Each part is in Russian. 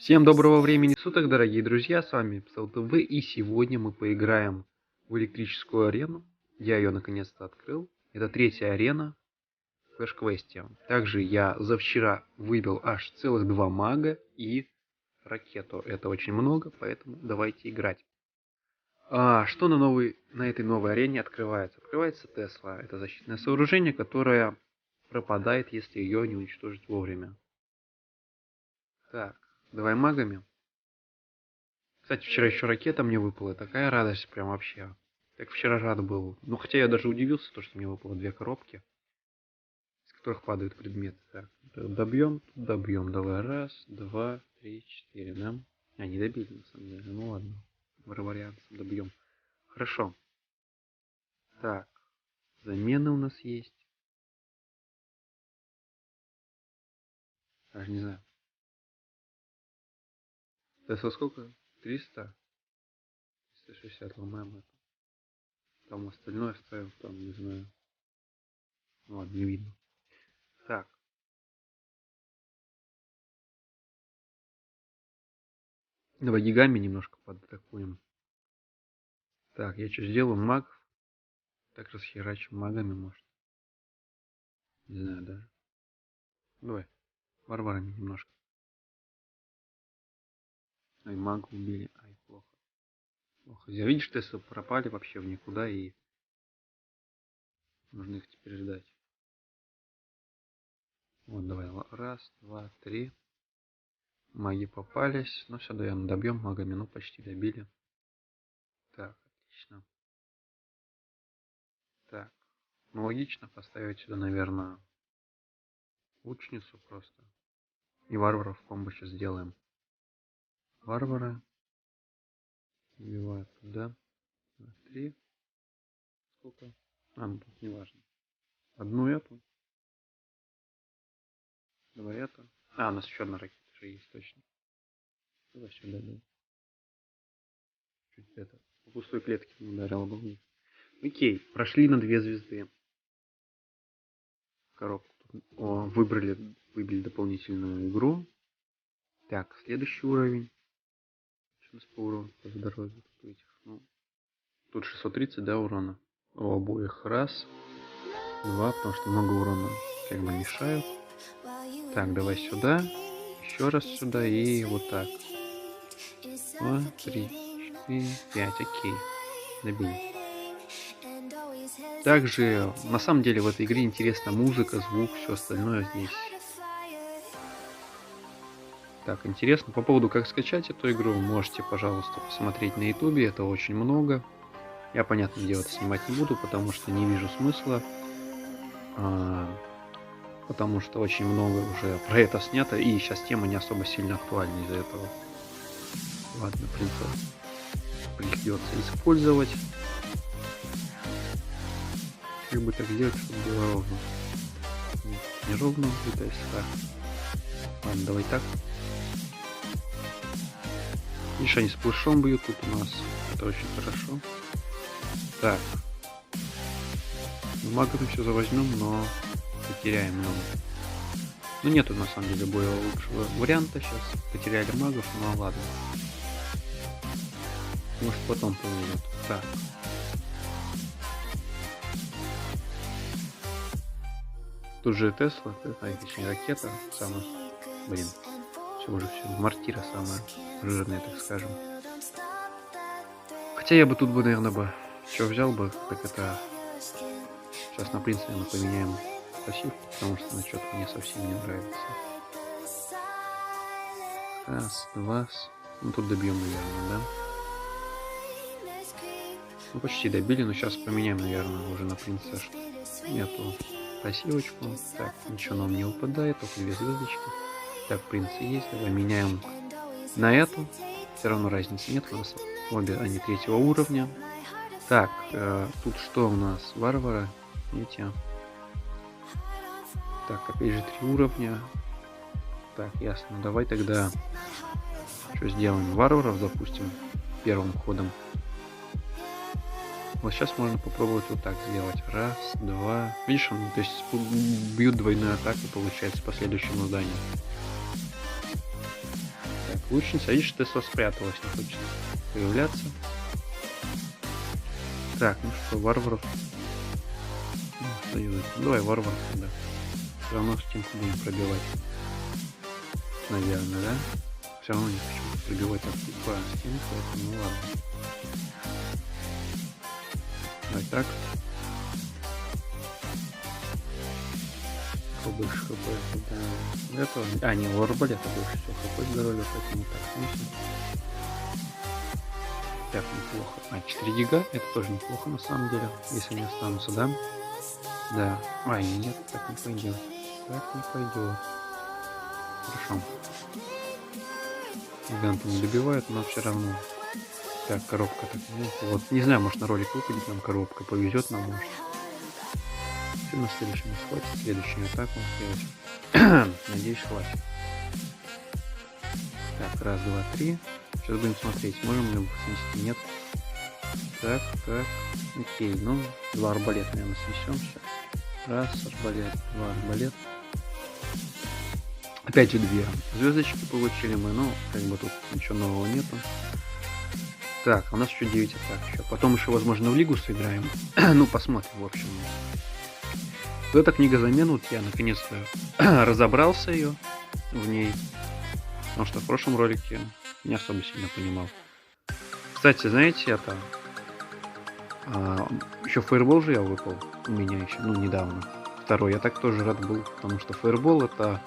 Всем доброго времени суток, дорогие друзья, с вами ПСЛТВ, и сегодня мы поиграем в электрическую арену. Я ее наконец-то открыл. Это третья арена в флеш-квесте. Также я завчера выбил аж целых 2 мага и ракету. Это очень много, поэтому давайте играть. Что на этой новой арене открывается? Открывается Тесла. Это защитное сооружение, которое пропадает, если ее не уничтожить вовремя. Так, давай магами. Кстати, вчера еще ракета мне выпала. Такая радость, прям вообще. Так вчера рад был. Ну, хотя я даже удивился, то, что мне выпало 2 коробки, из которых падают предметы. Так, добьем, тут добьем. Давай, 1, 2, 3, 4, да? Не добили, на самом деле. Ну ладно. Вариантом добьем. Хорошо. Так, замены у нас есть. Даже не знаю. Это сколько? 300? 360 ломаем это. Там остальное ставим, там, не знаю. Ну ладно, не видно. Так. Давай гигами немножко податакуем. Так, я что сделаю? Маг. Так расхерачим магами, может. Не знаю даже. Давай. Варварами немножко. Ай, мага убили. Ай, плохо. Плохо. Я видишь, тесты пропали вообще в никуда, и нужно их теперь ждать. Вот, давай. 1, 2, 3. Маги попались. Ну, все, даем, добьем магами. Ну, почти добили. Так, отлично. Так. Ну, логично поставить сюда, наверное, лучницу просто. И варваров комбо сейчас сделаем. Варвары. Убивают туда. 3. Сколько? Ну тут не важно. Одну эту. Давай это. У нас еще одна ракета же есть, точно. Давай сюда, да. Чуть это. По пустой клетке не ударил бы. Окей, прошли на 2 звезды. Коробку. Выбили дополнительную игру. Так, следующий уровень. Что у нас по урону? По здоровью тут этих. Ну, тут 630, да, урона. У обоих 1, 2, потому что много урона как бы мешают. Так, давай сюда. Еще раз сюда и вот так. 2, 3, 4, 5. Окей. Добили. Также, на самом деле, в этой игре интересна музыка, звук, все остальное здесь. Так, интересно. По поводу, как скачать эту игру, можете, пожалуйста, посмотреть на ютубе. Это очень много. Я, понятное дело, это снимать не буду, потому что не вижу смысла. Потому что очень много уже про это снято, и сейчас тема не особо сильно актуальна из-за этого. Ладно, в принципе, придется использовать. Как бы так сделать, чтобы было ровно? Нет, не ровно, это так. Ладно, давай так. Видишь, они с пушом бьют тут у нас. Это очень хорошо. Так. Магами все завозьмем, но потеряем много. Ну нету на самом деле более лучшего варианта сейчас. Потеряли магов, но ладно. Может потом повезет. Так. Тут же Тесла, точнее ракета, самая, блин, все уже все, мортира самая жирная, так скажем. Хотя я бы тут бы, наверное, что взял бы, так это сейчас на принципе мы поменяем пассивку, потому что она что-то мне совсем не нравится. 1, 2, ну тут добьем, наверное, да? Ну почти добили, но сейчас поменяем, наверное, уже на принца эту пассивочку. Так, ничего нам не выпадает, только 2 звездочки. Так, принцы есть, давай меняем на эту. Все равно разницы нет, у нас обе они 3-го уровня. Так, тут что у нас? Варвара, видите? Так, опять же 3 уровня. Так, ясно. Давай тогда что сделаем? Варваров запустим первым ходом. Вот сейчас можно попробовать вот так сделать. 1, 2. Видишь, он, то есть бьют двойную атаку, получается, по следующему зданию. Так, Лучница, видишь, Тесла спряталась, не хочет появляться. Так, ну что, варваров. Ну, давай варваров тогда. Все равно стенку будем пробивать. Наверное, да? Все равно не хочу пробивать по стенку, поэтому ну ладно. Давай так. Побольше хп. Да. Этого... А, не, у арбалета больше всего хп здоровья, поэтому так смысл. Так, неплохо. А, 4 гига? Это тоже неплохо на самом деле, если они останутся, да? Да. Ай, нет, так не пойдет. Так не пойдет. Хорошо. Гиганты не добивают, но все равно. Так, коробка так. Ну, вот, не знаю, может на ролик выпадет нам коробка, повезет нам, может. Все на следующем схватит, следующую атаку сделать. Надеюсь, хватит. Так, раз, два, три. Сейчас будем смотреть, можем ли снести, нет. Так, так. Окей, ну, 2 арбалета, наверное, снесем сейчас. Раз, арбалет, 2 арбалет. Опять же 2 звездочки получили мы, но как бы тут ничего нового нету. Так, у нас еще 9 атак еще. Потом еще, возможно, в лигу сыграем. Ну, посмотрим, в общем. Вот эта книга замен, вот я наконец-то разобрался ее в ней. Потому что в прошлом ролике не особо сильно понимал. Кстати, знаете, это... еще фаербол же я выпал. У меня еще, ну, недавно. Второй. Я так тоже рад был, потому что фаербол это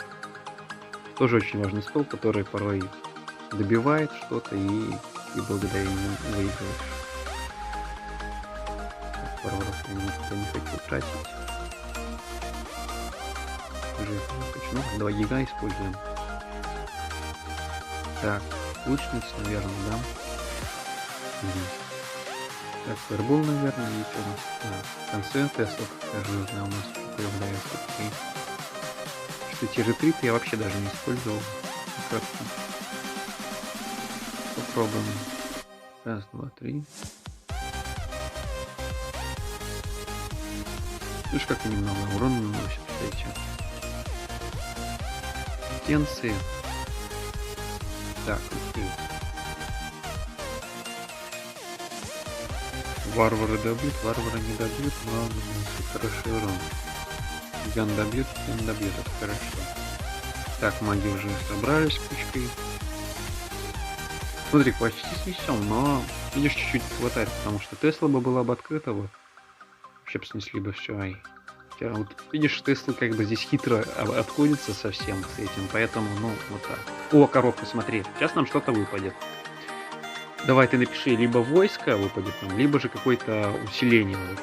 тоже очень важный скилл, который порой добивает что-то и благодаря ему выигрываешь. Варваров я не хочу тратить. Ну, 2 гига используем. Так, лучница, наверное, да? Угу. Так, фаербол, наверное, и что у нас? Да, в конце тестов жирная у нас появляется. Что те же трипы я вообще даже не использовал. Как-то. Попробуем. Раз, два, три. Видишь, как немного урона наносит, кстати. Птенцы. Так, окей. Варвары добьют, варвары не добьют, но наносит хороший урон. Ган добьет, ган добьет, это хорошо. Так, маги уже собрались кучкой. Смотри, почти снесем, но видишь, чуть-чуть не хватает, потому что Тесла бы была бы открыта, вот. Вообще бы снесли бы все, ай. Вот, видишь, Тесла как бы здесь хитро обходится совсем с этим, поэтому, ну, вот так. О, коробка, смотри, сейчас нам что-то выпадет. Давай ты напиши, либо войско выпадет нам, либо же какое-то усиление. Вот.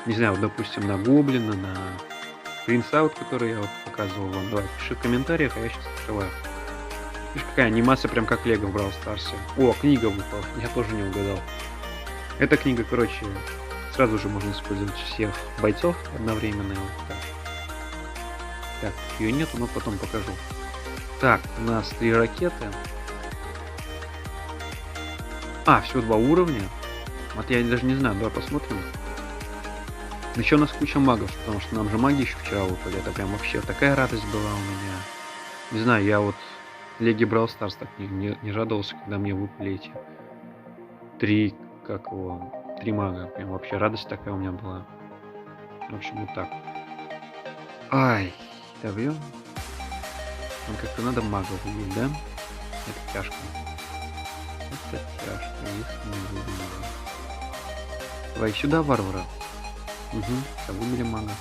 Не знаю, вот, допустим, на гоблина, на принца, который я вот показывал вам. Давай, пиши в комментариях, а я сейчас открываю. Видишь, какая анимация, прям как Лего в Brawl Stars. О, книга выпала, я тоже не угадал. Эта книга, короче, сразу же можно использовать всех бойцов одновременно. Вот так. Так, ее нету, но потом покажу. Так, у нас 3 ракеты. А, всего 2 уровня. Вот я даже не знаю, давай посмотрим. Еще у нас куча магов, потому что нам же маги еще вчера выпали. Это прям вообще такая радость была у меня. Не знаю, я вот в Лиге Brawl Stars так не радовался, когда мне выпали эти 3 мага. Прям вообще радость такая у меня была. В общем, вот так. Ай, добьем. Нам как-то надо магов убить, да? Это тяжко. Это тяжко, если не буду мага. Давай сюда, варвара. Угу, выбили мага.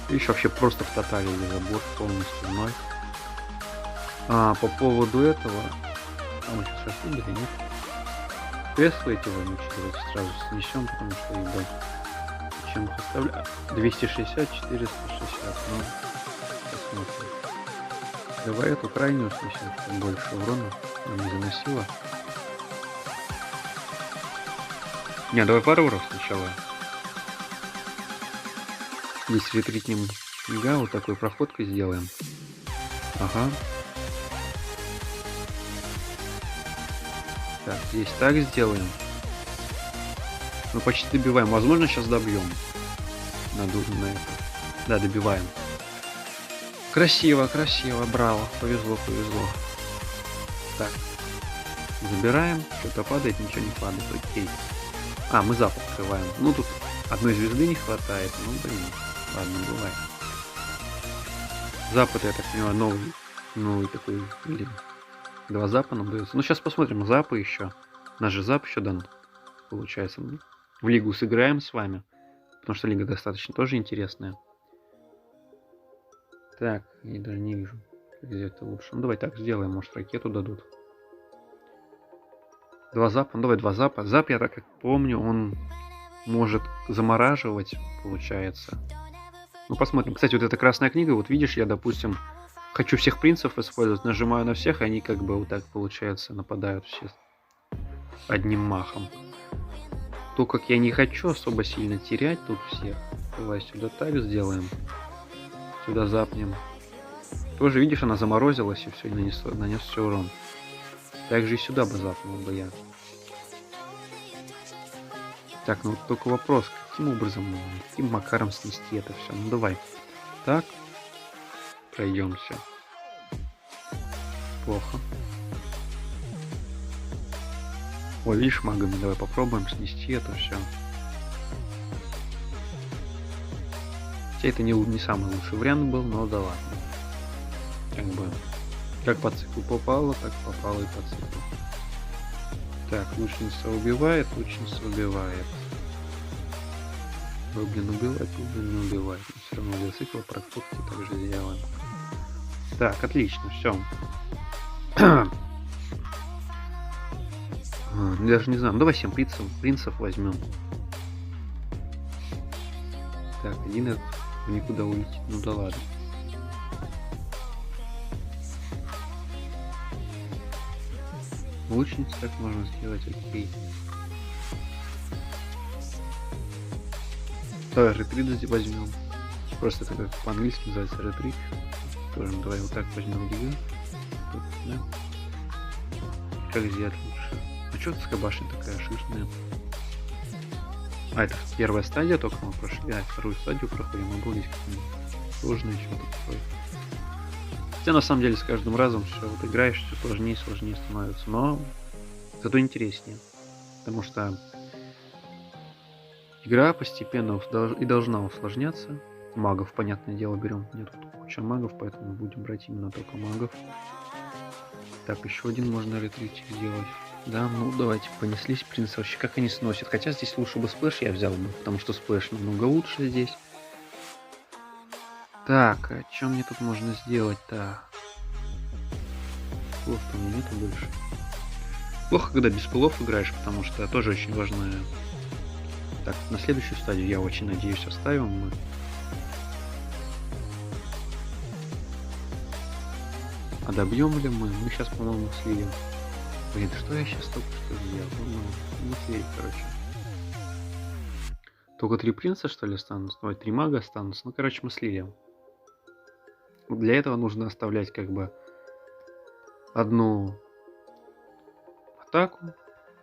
Еще вообще просто в тотале забор полностью 0. А, по поводу этого... А мы сейчас расслабили, нет? Теслы эти вонючие, давайте сразу снесем, потому что их, да. Чем их оставляю? 260, 460, ну, посмотрим. Давай эту крайнюю снесем, чтобы больше урона нам не заносило. Не, давай варваров сначала. Здесь ретритнем снега, вот такой проходкой сделаем. Ага. Так, здесь так сделаем. Мы почти добиваем. Возможно, сейчас добьем. На это. Да, добиваем. Красиво, красиво, браво. Повезло, повезло. Так. Забираем. Что-то падает, ничего не падает. Окей. А, мы зап открываем. Ну, тут одной звезды не хватает. Ну, блин. Ладно, бывает. Запад, я так понимаю, новый такой, блин. 2 запа нам дается. Ну, сейчас посмотрим запы еще. Наш же зап еще дан, получается. В лигу сыграем с вами. Потому что лига достаточно тоже интересная. Так, я даже не вижу, где это лучше. Ну, давай так сделаем, может, ракету дадут. 2 запа, ну, давай 2 запа. Зап, я так как помню, он может замораживать, получается. Ну, посмотрим. Кстати, вот эта красная книга, вот видишь, я, допустим, хочу всех принцев использовать, нажимаю на всех, и они как бы вот так, получается, нападают все одним махом. То, как я не хочу особо сильно терять тут всех. Давай сюда так сделаем. Сюда запнем. Тоже, видишь, она заморозилась и все, нанес все урон. Также и сюда бы запнул бы я. Так, ну вот только вопрос, каким образом, каким макаром снести это все. Ну давай. Так. Пройдемся. Плохо. Ой, видишь, магами, давай попробуем снести это все. Хотя это не самый лучший вариант был, но да ладно. Как бы, как по циклу попало, так попало и по циклу. Так, лучница убивает, лучница убивает. Гоблин убивает, гоблин убивает. Но все равно для цикла прокрутки также сделаем. Так, отлично, все. Даже не знаю, ну давай 7 принцев возьмем. Так, один этот никуда улетит, ну да ладно. Лучница так можно сделать, окей. Давай ретрит возьмем. Просто это как по-английски называется ретрит. Тоже давай вот так возьмем гига. Да. Как сделать лучше? А что такая башня такая шишная? А, это первая стадия только мы прошли. А, вторую стадию проходим. Мы были сложное что-то такое. Хотя на самом деле с каждым разом все вот играешь, все сложнее и сложнее становится. Но зато интереснее. Потому что игра постепенно и должна усложняться. Магов, понятное дело, берем. Нет, тут куча магов, поэтому будем брать именно только магов. Так, еще один можно ретритик сделать. Да, ну давайте, понеслись принцы. Вообще, как они сносят. Хотя здесь лучше бы сплэш я взял бы, потому что сплэш намного лучше здесь. Так, а что мне тут можно сделать-то? Пылов-то у меня нету больше. Плохо, когда без пылов играешь, потому что тоже очень важно. Так, на следующую стадию, я очень надеюсь, оставим мы. А добьем ли мы? Мы сейчас, по-моему, слили. Блин, что я сейчас только что сделал? Ну, не слили, короче. Только 3 принца, что ли, останутся? Ой, 3 мага останутся. Ну, короче, мы слили. Для этого нужно оставлять, как бы, одну атаку.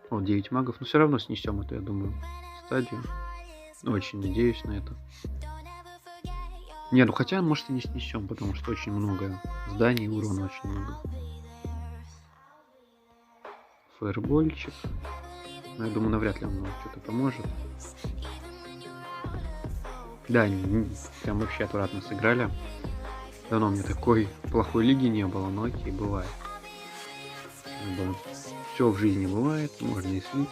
О, 9 магов. Но все равно снесем эту, я думаю, стадию. Очень надеюсь на это. Не, ну хотя, может, и не снесем, потому что очень много зданий, урона очень много. Фаербольчик. Но я думаю, навряд ли он нам что-то поможет. Да, прям вообще аккуратно сыграли. Давно у меня такой плохой лиги не было, но окей, бывает. Все в жизни бывает, можно и слить.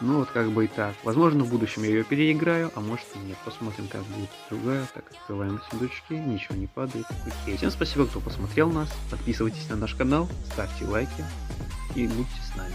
Ну вот как бы и так. Возможно, в будущем я ее переиграю, а может и нет. Посмотрим, как будет другая. Так, открываем сундучки, ничего не падает. Окей. Всем спасибо, кто посмотрел нас. Подписывайтесь на наш канал, ставьте лайки и будьте с нами.